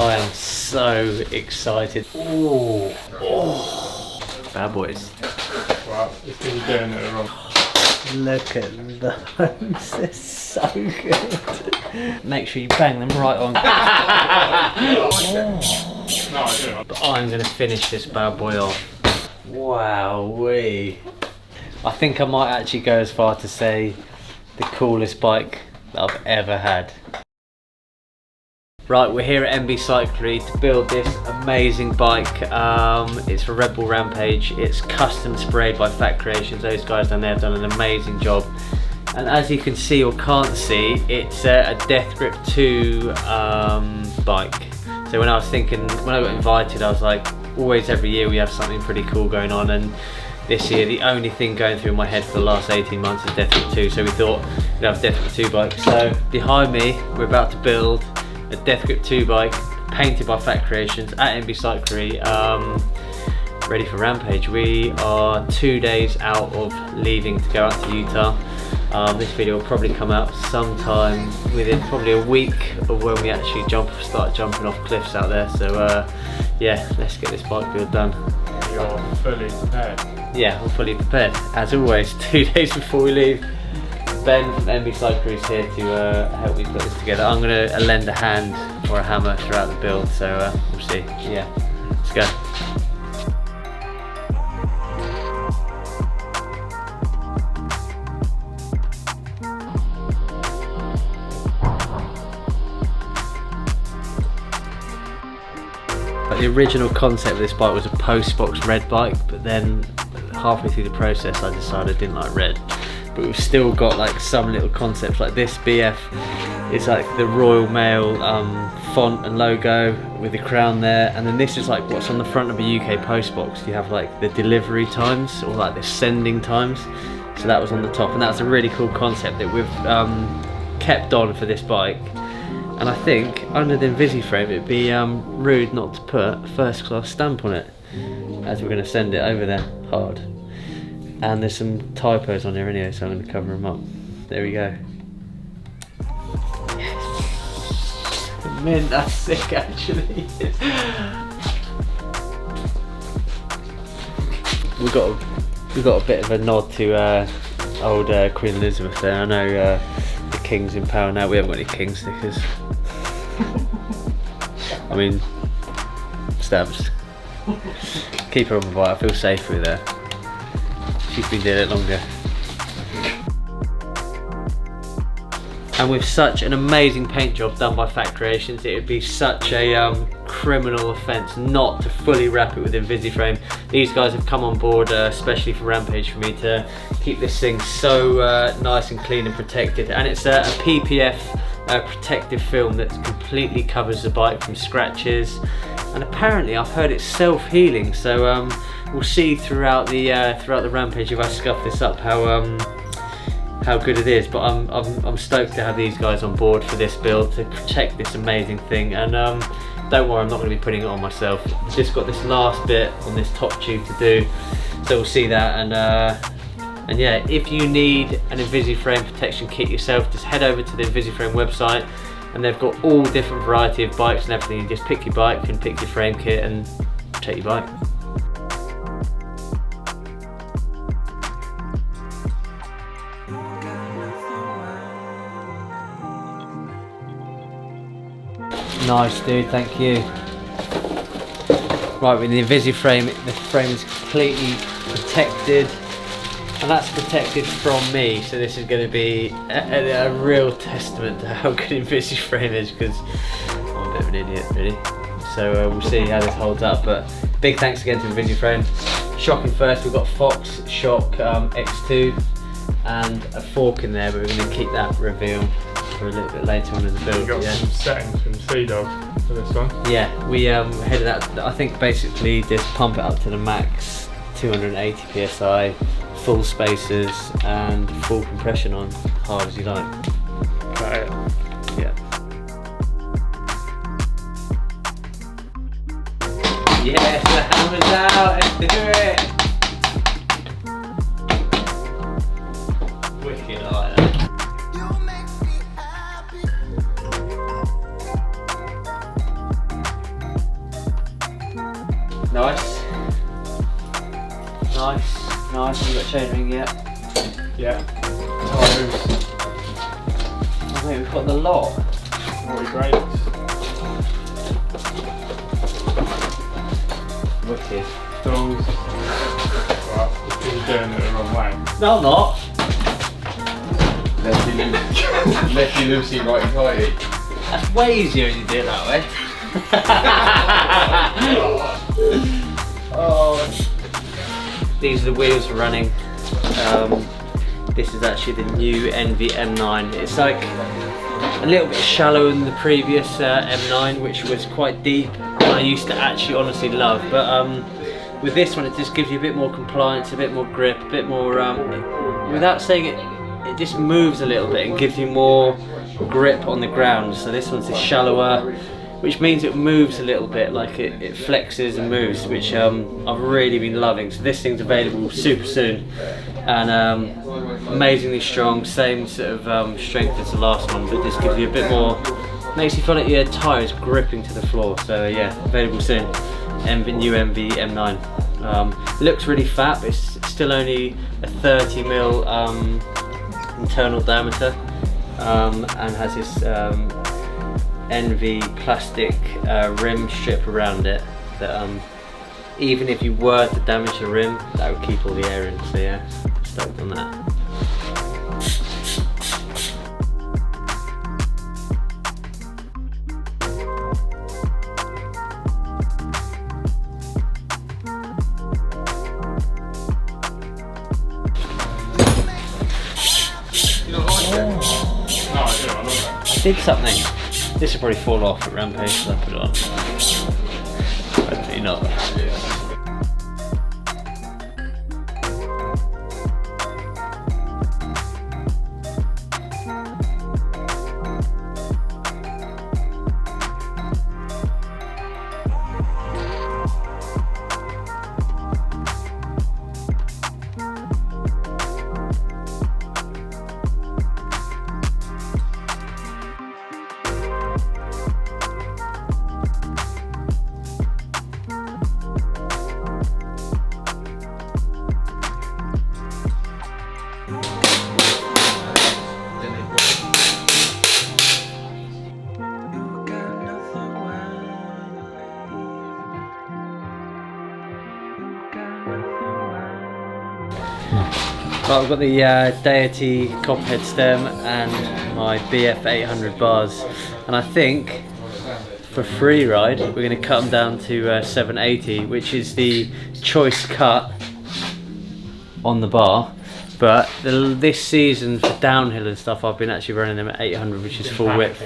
I am so excited. Oh, bad boys. Wow, it's been doing it wrong. Look at those, they're so good. Make sure you bang them right on. But I'm going to finish this bad boy off. Wowee. I think I might actually go as far to say the coolest bike that I've ever had. Right, we're here at MB Cyclery to build this amazing bike. It's for Redbull Rampage. It's custom sprayed by Fat Creations. Those guys down there have done an amazing job. And as you can see or can't see, it's a Death Grip 2 bike. So when I got invited, I was like, always every year we have something pretty cool going on, and this year the only thing going through my head for the last 18 months is Death Grip 2, so we thought we'd have a Death Grip 2 bike. So behind me, we're about to build a Death Grip 2 bike painted by Fat Creations at MB Cyclery, ready for Rampage. We are 2 days out of leaving to go out to Utah. This video will probably come out sometime within probably a week of when we actually start jumping off cliffs out there. So yeah, let's get this bike build done. You're fully prepared. Yeah, I'm fully prepared. As always, 2 days before we leave, Ben from MB Cyclery is here to help me put this together. I'm going to lend a hand or a hammer throughout the build, so we'll see. Yeah, let's go. The original concept of this bike was a post-box red bike, but then halfway through the process I decided I didn't like red. But we've still got like some little concepts, like this BF is like the Royal Mail font and logo with the crown there, and then this is like what's on the front of a UK post box. You have like the delivery times or like the sending times, so that was on the top, and that's a really cool concept that we've kept on for this bike. And I think under the Invisiframe it'd be rude not to put a first class stamp on it, as we're going to send it over there hard. And there's some typos on here anyway, so I'm going to cover them up. There we go. Yes. Man, that's sick actually. we got a bit of a nod to old Queen Elizabeth there. I know the King's in power now. We haven't got any King stickers. I mean, stabs. Keep her on the bike. I feel safe with her. She's been doing it longer. And with such an amazing paint job done by Fat Creations, it would be such a criminal offence not to fully wrap it with Invisiframe. These guys have come on board especially for Rampage for me to keep this thing so nice and clean and protected. And it's a PPF protective film that completely covers the bike from scratches. And apparently I've heard it's self-healing, so we'll see throughout the Rampage if I scuff this up how good it is. But I'm stoked to have these guys on board for this build to protect this amazing thing. And don't worry, I'm not going to be putting it on myself. I've just got this last bit on this top tube to do, so we'll see that. And yeah, if you need an Invisiframe protection kit yourself, just head over to the Invisiframe website, and they've got all different variety of bikes and everything. You just pick your bike and pick your frame kit and take your bike. Nice dude, thank you. Right, with the Invisiframe, the frame is completely protected, and that's protected from me, so this is going to be a real testament to how good Invisiframe is, because I'm a bit of an idiot really. So we'll see how this holds up, but big thanks again to Invisiframe. Shocking first, we've got Fox Shock X2 and a fork in there, but we're going to keep that reveal for a little bit later on in the build. You've got some settings from Sea-Dog for this one. Yeah, we headed out, I think basically just pump it up to the max, 280 psi, full spacers and full compression on, hard as you like. Got it. Yeah. Yes, the hammer's out, let's do it! Wicked, I like that. Nice. Nice. Have you got chain ring yet? Yeah. Tires. Oh mate, we've got the lot. 40 brakes. Wicked. Stalls. Right, you're doing it the wrong way. No, I'm not. Lefty loosey, righty tighty. That's way easier when you do it that way. Oh. These are the wheels we're running. This is actually the new Envy M9. It's like a little bit shallower than the previous M9, which was quite deep, and I used to actually honestly love. But with this one, it just gives you a bit more compliance, a bit more grip, a bit more. Without saying it, it just moves a little bit and gives you more grip on the ground. So this one's just shallower, which means it moves a little bit, like it flexes and moves, which I've really been loving. So this thing's available super soon, and amazingly strong, same sort of strength as the last one, but this gives you a bit more, makes you feel like your tyres gripping to the floor. So yeah, available soon. New Envy M9. Looks really fat, but it's still only a 30mm internal diameter, and has this Envy plastic rim strip around it that even if you were to damage the rim, that would keep all the air in. So yeah, stoked on that. I did something. This will probably fall off at Rampage, so I'll put it on. Hopefully not. Right, I've got the Deity Cockpit stem and my BF 800 bars, and I think for free ride we're going to cut them down to 780, which is the choice cut on the bar. But this season for downhill and stuff, I've been actually running them at 800, which is full width.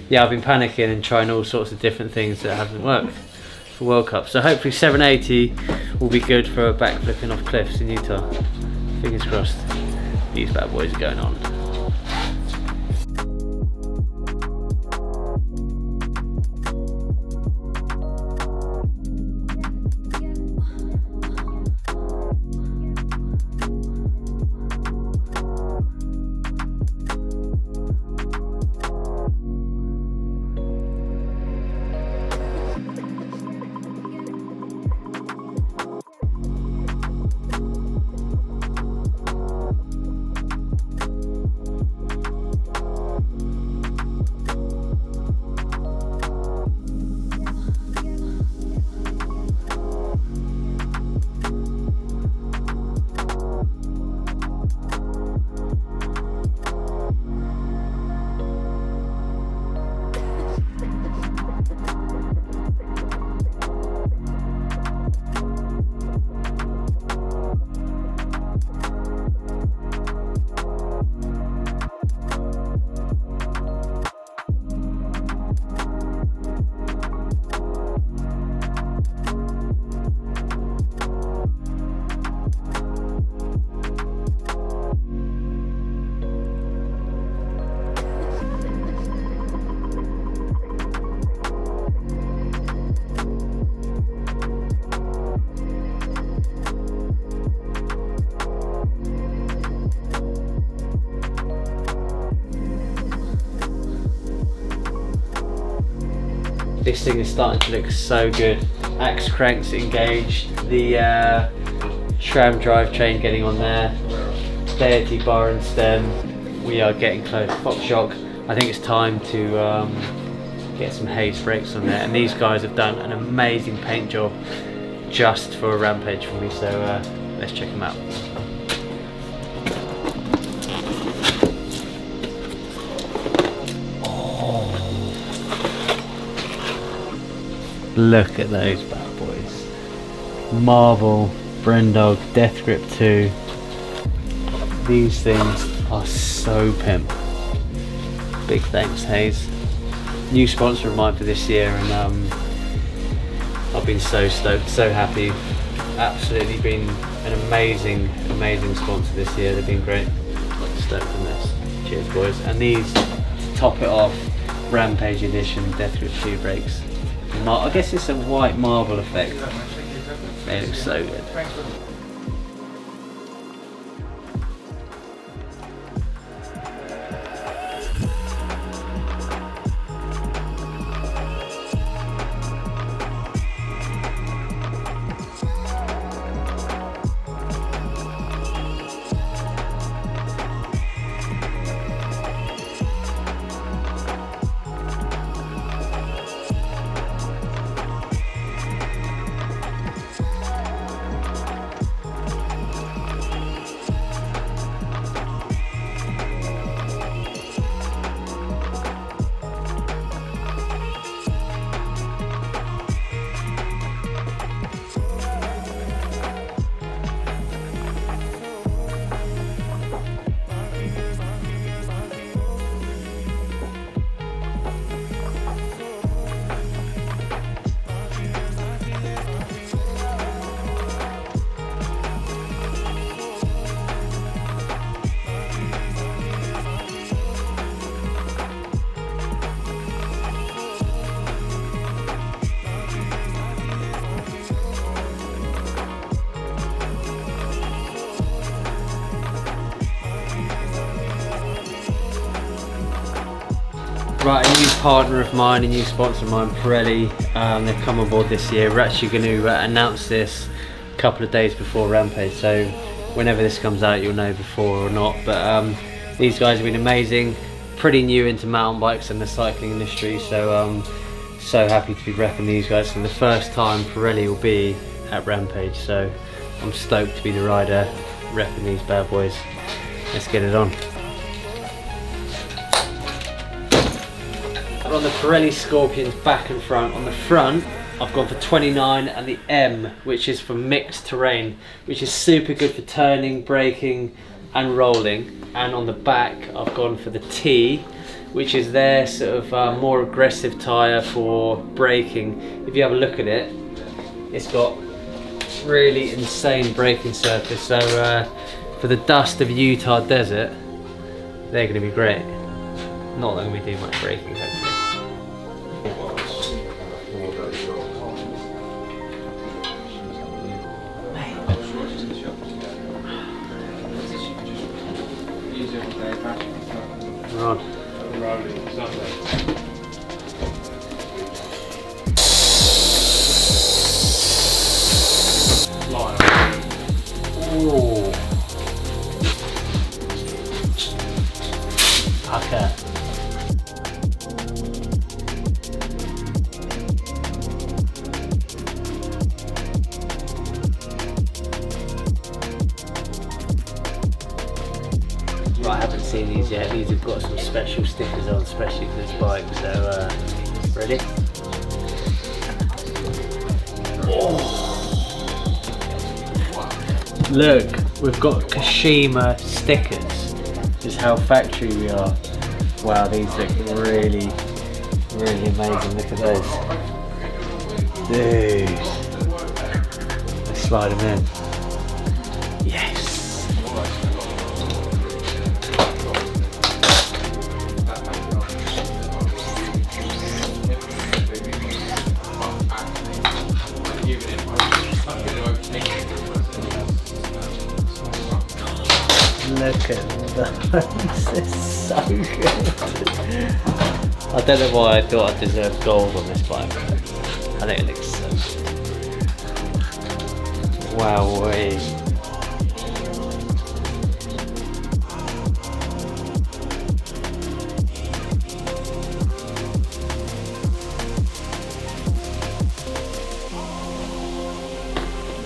Yeah, I've been panicking and trying all sorts of different things that haven't worked for World Cup. So hopefully 780 will be good for backflipping off cliffs in Utah. Fingers crossed. These bad boys are going on. thing is starting to look so good. Axe cranks engaged, the tram drivetrain getting on there, deity bar and stem. We are getting close. Fox shock. I think it's time to get some Hayes brakes on there, and these guys have done an amazing paint job just for a Rampage for me, so let's check them out. Look at those bad boys. Marble, Brendog, Death Grip 2. These things are so pimp. Big thanks, Hayes. New sponsor of mine for this year, and I've been so stoked, so happy. Absolutely been an amazing sponsor this year. They've been great. Stoked on this. Cheers, boys. And these, to top it off, Rampage Edition Death Grip 2 brakes. I guess it's a white marble effect. They look so good. Right, a new partner of mine, a new sponsor of mine, Pirelli. They've come on board this year. We're actually going to announce this a couple of days before Rampage, so whenever this comes out you'll know before or not. But these guys have been amazing, pretty new into mountain bikes and the cycling industry, so so happy to be repping these guys. For the first time Pirelli will be at Rampage, so I'm stoked to be the rider repping these bad boys. Let's get it on. On the Pirelli Scorpions back and front. On the front I've gone for 29 and the M, which is for mixed terrain, which is super good for turning, braking and rolling. And on the back I've gone for the T, which is their sort of more aggressive tyre for braking. If you have a look at it, it's got really insane braking surface, so for the dust of Utah desert they're going to be great. Not that I'm going to be doing much braking hopefully. Rod. Ooh. Okay. Right, I haven't seen these yet. These have got some special stickers on, especially for this bike. So, ready? Oh. Look, we've got Kashima stickers. This is how factory we are. Wow, these look really amazing. Look at those. Dude. Let's slide them in. Yes. Look at those, this is so good. I don't know why I thought I deserved gold on this bike. I think it looks so good. Wowee.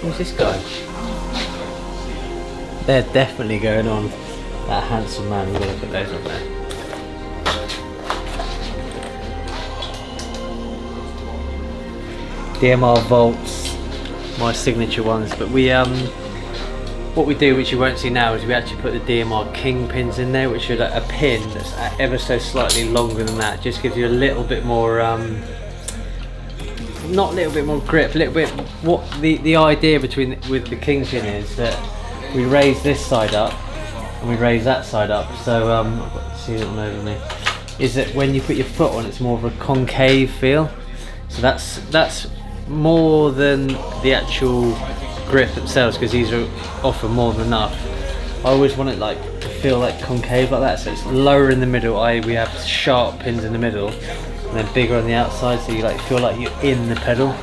Who's this guy? They're definitely going on. That handsome man, we're going to put those on there. DMR volts, my signature ones, but we what we do, which you won't see now, is we actually put the DMR king pins in there, which are a pin that's ever so slightly longer than that. Just gives you a little bit more not a little bit more grip, a little bit. What the idea with the king pin is that we raise this side up and we raise that side up. So I've got to see that one over me. Is that when you put your foot on, it's more of a concave feel. So that's more than the actual grip themselves, because these are offer more than enough. I always want it like to feel like concave like that, so it's lower in the middle, i.e. we have sharp pins in the middle, and then bigger on the outside, so you like feel like you're in the pedal.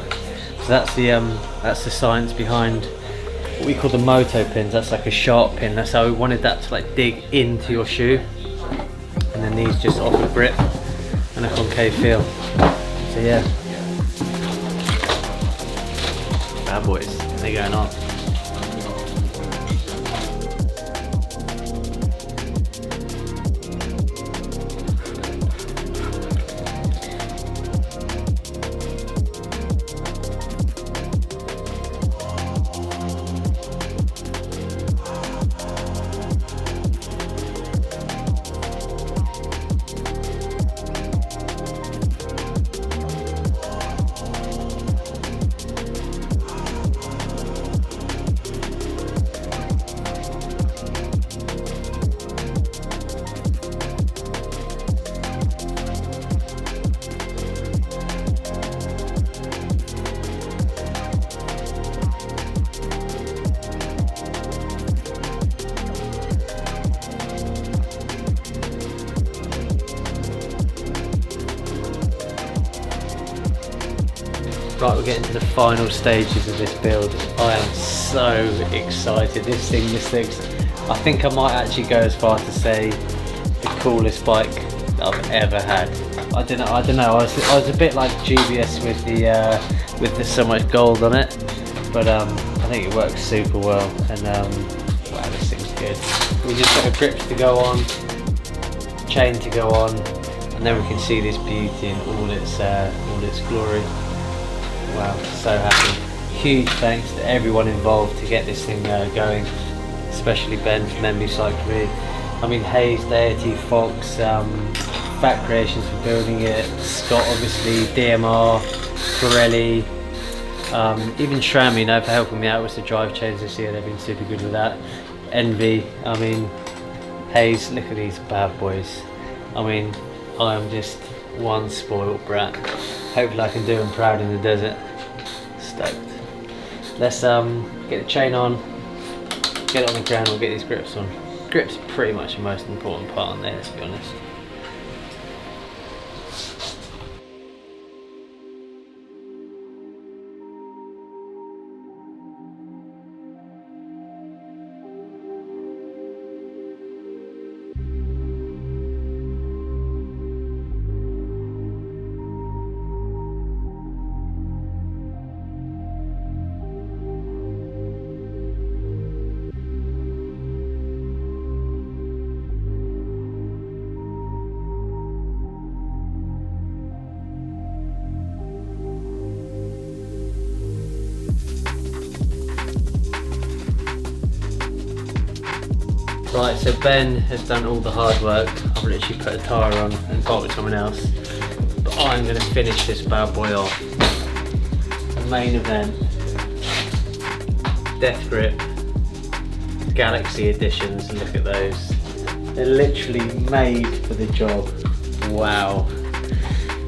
So that's the science behind what we call the moto pins. That's like a sharp pin. That's how we wanted that to like dig into your shoe, and then these just offer grip and a concave feel. So yeah, bad boys, they're going on. Right, we're getting to the final stages of this build. I am so excited. This thing, I think I might actually go as far to say the coolest bike that I've ever had. I don't know. I was a bit like dubious with the so much gold on it, but I think it works super well. And wow, this thing's good. We just got the grips to go on, chain to go on, and then we can see this beauty in all its glory. Wow, so happy. Huge thanks to everyone involved to get this thing going, especially Ben from MB Cyclery. I mean, Hayes, Deity, Fox, Fat Creations for building it, Scott obviously, DMR, Pirelli, even Shram, you know, for helping me out with the drive chains this year. They've been super good with that. Envy, I mean, Hayes, look at these bad boys. I mean, I am just one spoiled brat. Hopefully I can do them proud in the desert. Stoked. Let's get the chain on, get it on the ground, we'll get these grips on. Grips are pretty much the most important part on there, let's be honest. Right, so Ben has done all the hard work. I've literally put a tyre on and bolted someone else. But I'm going to finish this bad boy off. The main event. Death Grip. Galaxy editions, look at those. They're literally made for the job. Wow.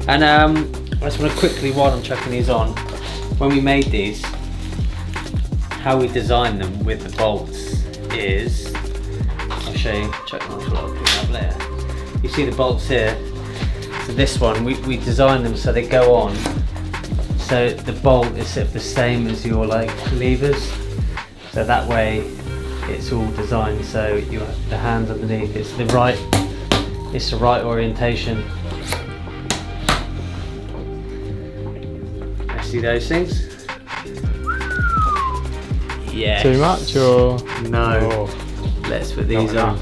And I just want to quickly, while I'm chucking these on, when we made these, how we designed them with the bolts is, I'll show you, check them off, I'll pick them up later. You see the bolts here, so this one, we designed them so they go on so the bolt is sort of the same as your like levers, so that way it's all designed so you have the hands underneath, it's the right orientation. See those things? Yeah. Too much or? No. Oh. Let's put these Not on.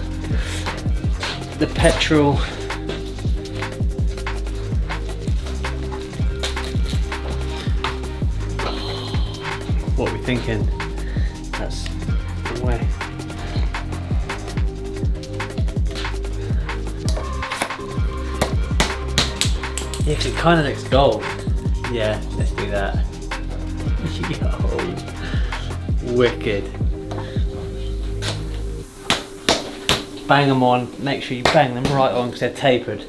The petrol. What are we thinking? That's the way. Yeah, 'cause it kind of looks gold. Yeah, let's do that. Yo, wicked. Bang them on, make sure you bang them right on because they're tapered.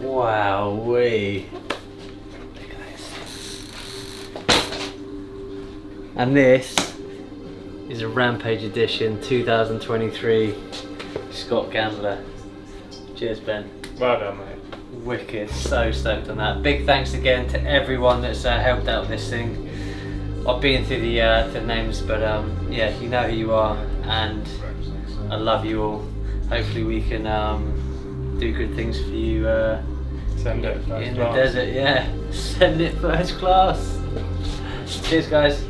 Wow-wee. Look at this. And this is a Rampage edition 2023 Scott Gambler. Cheers, Ben. Well done, mate. Wicked, so stoked on that. Big thanks again to everyone that's helped out with this thing. I've been through the names, but yeah, you know who you are, and I love you all. Hopefully we can do good things for you Send it first in class. the desert. Yeah, send it first class. Cheers, guys.